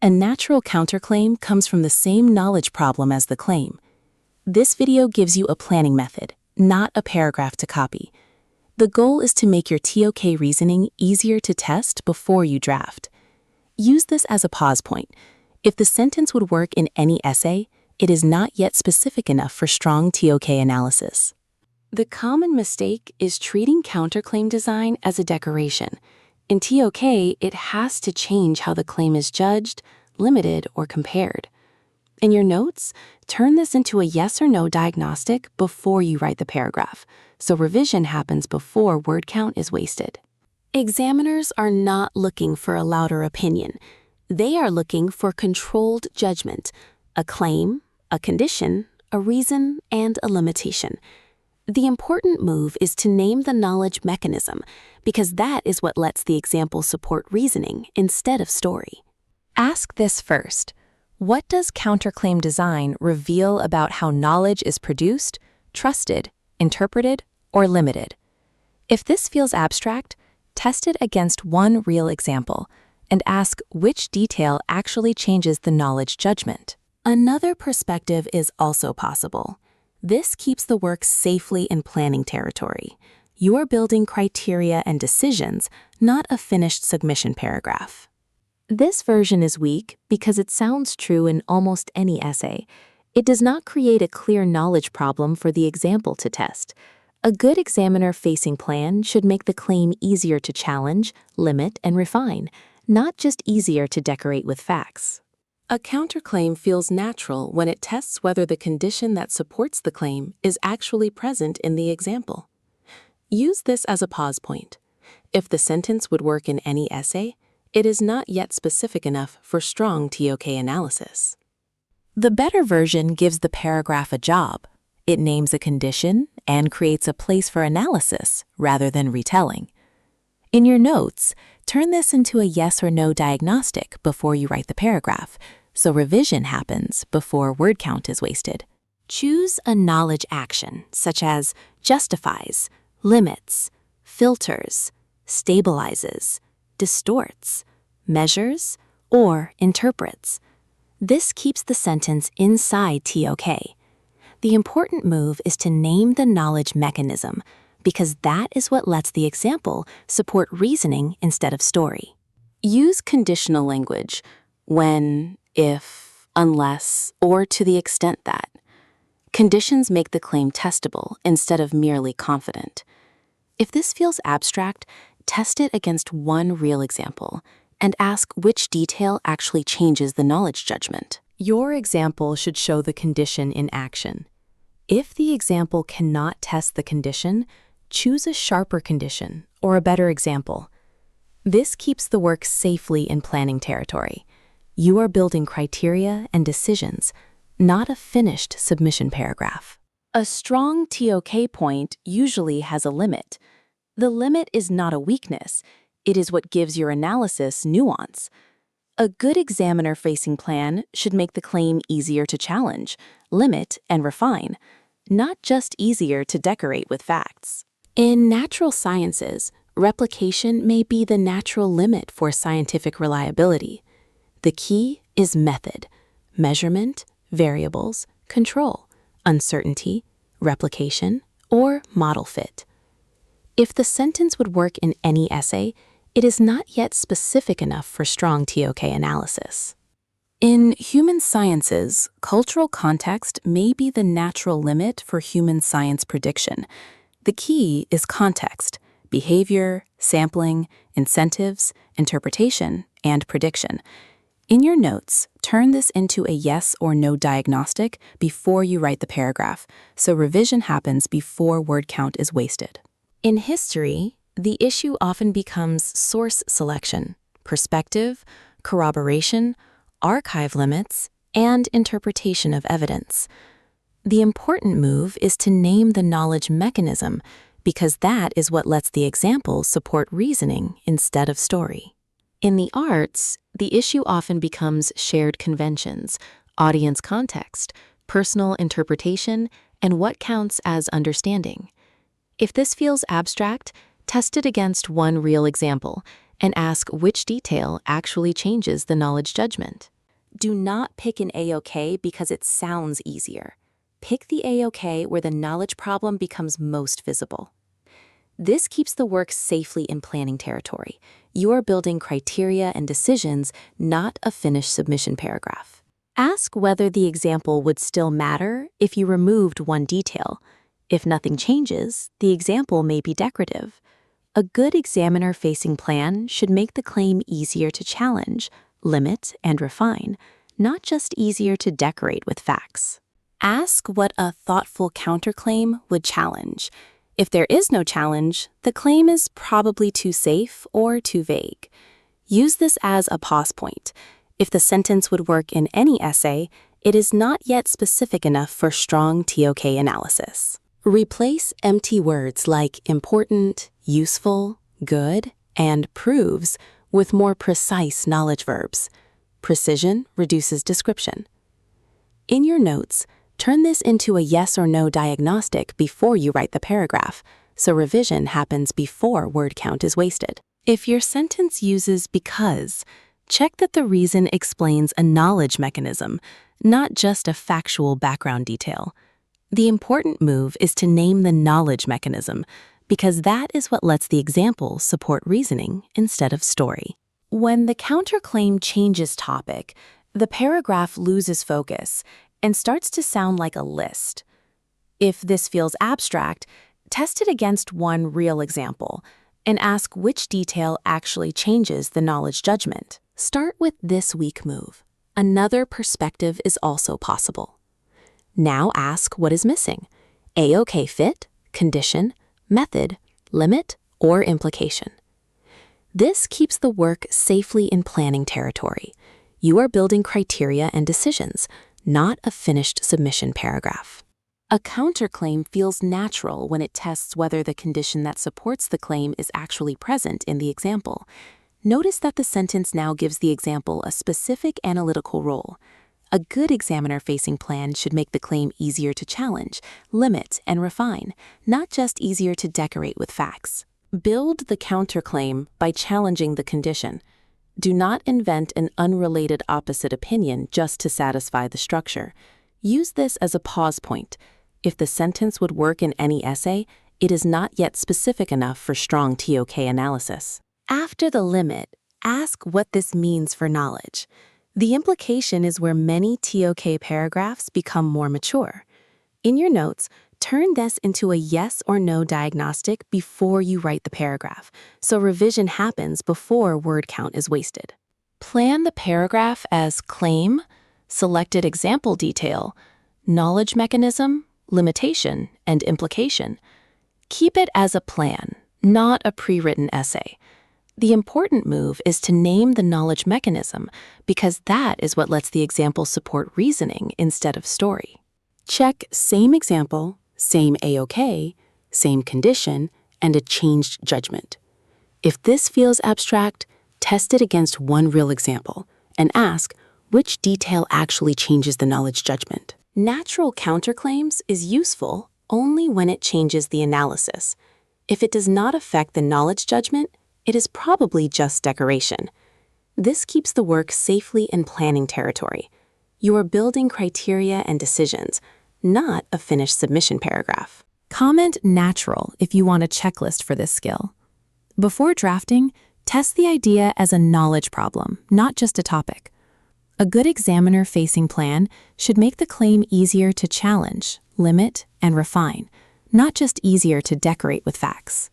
A natural counterclaim comes from the same knowledge problem as the claim. This video gives you a planning method, not a paragraph to copy. The goal is to make your TOK reasoning easier to test before you draft. Use this as a pause point. If the sentence would work in any essay, it is not yet specific enough for strong TOK analysis. The common mistake is treating counterclaim design as a decoration. In TOK, it has to change how the claim is judged, limited, or compared. In your notes, turn this into a yes or no diagnostic before you write the paragraph, so revision happens before word count is wasted. Examiners are not looking for a louder opinion. They are looking for controlled judgment, a claim, a condition, a reason, and a limitation. The important move is to name the knowledge mechanism, because that is what lets the example support reasoning instead of story. Ask this first. What does counterclaim design reveal about how knowledge is produced, trusted, interpreted, or limited? If this feels abstract, test it against one real example and ask which detail actually changes the knowledge judgment. Another perspective is also possible. This keeps the work safely in planning territory. You are building criteria and decisions, not a finished submission paragraph. This version is weak because it sounds true in almost any essay. It does not create a clear knowledge problem for the example to test. A good examiner-facing plan should make the claim easier to challenge, limit, and refine, not just easier to decorate with facts. A counterclaim feels natural when it tests whether the condition that supports the claim is actually present in the example. Use this as a pause point. If the sentence would work in any essay, it is not yet specific enough for strong TOK analysis. The better version gives the paragraph a job. It names a condition and creates a place for analysis rather than retelling. In your notes, turn this into a yes or no diagnostic before you write the paragraph, so revision happens before word count is wasted. Choose a knowledge action, such as justifies, limits, filters, stabilizes, distorts, measures, or interprets. This keeps the sentence inside TOK. The important move is to name the knowledge mechanism, because that is what lets the example support reasoning instead of story. Use conditional language, when, if, unless, or to the extent that. Conditions make the claim testable instead of merely confident. If this feels abstract, test it against one real example and ask which detail actually changes the knowledge judgment. Your example should show the condition in action. If the example cannot test the condition, choose a sharper condition or a better example. This keeps the work safely in planning territory. You are building criteria and decisions, not a finished submission paragraph. A strong TOK point usually has a limit. The limit is not a weakness. It is what gives your analysis nuance. A good examiner-facing plan should make the claim easier to challenge, limit, and refine, not just easier to decorate with facts. In natural sciences, replication may be the natural limit for scientific reliability. The key is method, measurement, variables, control, uncertainty, replication, or model fit. If the sentence would work in any essay, it is not yet specific enough for strong TOK analysis. In human sciences, cultural context may be the natural limit for human science prediction. The key is context, behavior, sampling, incentives, interpretation, and prediction. In your notes, turn this into a yes or no diagnostic before you write the paragraph, so revision happens before word count is wasted. In history, the issue often becomes source selection, perspective, corroboration, archive limits, and interpretation of evidence. The important move is to name the knowledge mechanism, because that is what lets the example support reasoning instead of story. In the arts, the issue often becomes shared conventions, audience context, personal interpretation, and what counts as understanding. If this feels abstract, test it against one real example and ask which detail actually changes the knowledge judgment. Do not pick an AOK because it sounds easier. Pick the AOK where the knowledge problem becomes most visible. This keeps the work safely in planning territory. You are building criteria and decisions, not a finished submission paragraph. Ask whether the example would still matter if you removed one detail. If nothing changes, the example may be decorative. A good examiner-facing plan should make the claim easier to challenge, limit, and refine, not just easier to decorate with facts. Ask what a thoughtful counterclaim would challenge. If there is no challenge, the claim is probably too safe or too vague. Use this as a pause point. If the sentence would work in any essay, it is not yet specific enough for strong TOK analysis. Replace empty words like important, useful, good, and proves with more precise knowledge verbs. Precision reduces description. In your notes, turn this into a yes or no diagnostic before you write the paragraph, so revision happens before word count is wasted. If your sentence uses because, check that the reason explains a knowledge mechanism, not just a factual background detail. The important move is to name the knowledge mechanism, because that is what lets the example support reasoning instead of story. When the counterclaim changes topic, the paragraph loses focus and starts to sound like a list. If this feels abstract, test it against one real example and ask which detail actually changes the knowledge judgment. Start with this weak move. Another perspective is also possible. Now ask what is missing: AOK fit, condition, method, limit, or implication. This keeps the work safely in planning territory. You are building criteria and decisions, not a finished submission paragraph. A counterclaim feels natural when it tests whether the condition that supports the claim is actually present in the example. Notice that the sentence now gives the example a specific analytical role. A good examiner-facing plan should make the claim easier to challenge, limit, and refine, not just easier to decorate with facts. Build the counterclaim by challenging the condition. Do not invent an unrelated opposite opinion just to satisfy the structure. Use this as a pause point. If the sentence would work in any essay, it is not yet specific enough for strong TOK analysis. After the limit, ask what this means for knowledge. The implication is where many TOK paragraphs become more mature. In your notes, turn this into a yes or no diagnostic before you write the paragraph, so revision happens before word count is wasted. Plan the paragraph as claim, selected example detail, knowledge mechanism, limitation, and implication. Keep it as a plan, not a pre-written essay. The important move is to name the knowledge mechanism, because that is what lets the example support reasoning instead of story. Check same example, same AOK, same condition, and a changed judgment. If this feels abstract, test it against one real example and ask which detail actually changes the knowledge judgment. Natural counterclaims is useful only when it changes the analysis. If it does not affect the knowledge judgment, it is probably just decoration. This keeps the work safely in planning territory. You are building criteria and decisions, not a finished submission paragraph. Comment natural if you want a checklist for this skill. Before drafting, test the idea as a knowledge problem, not just a topic. A good examiner-facing plan should make the claim easier to challenge, limit, and refine, not just easier to decorate with facts.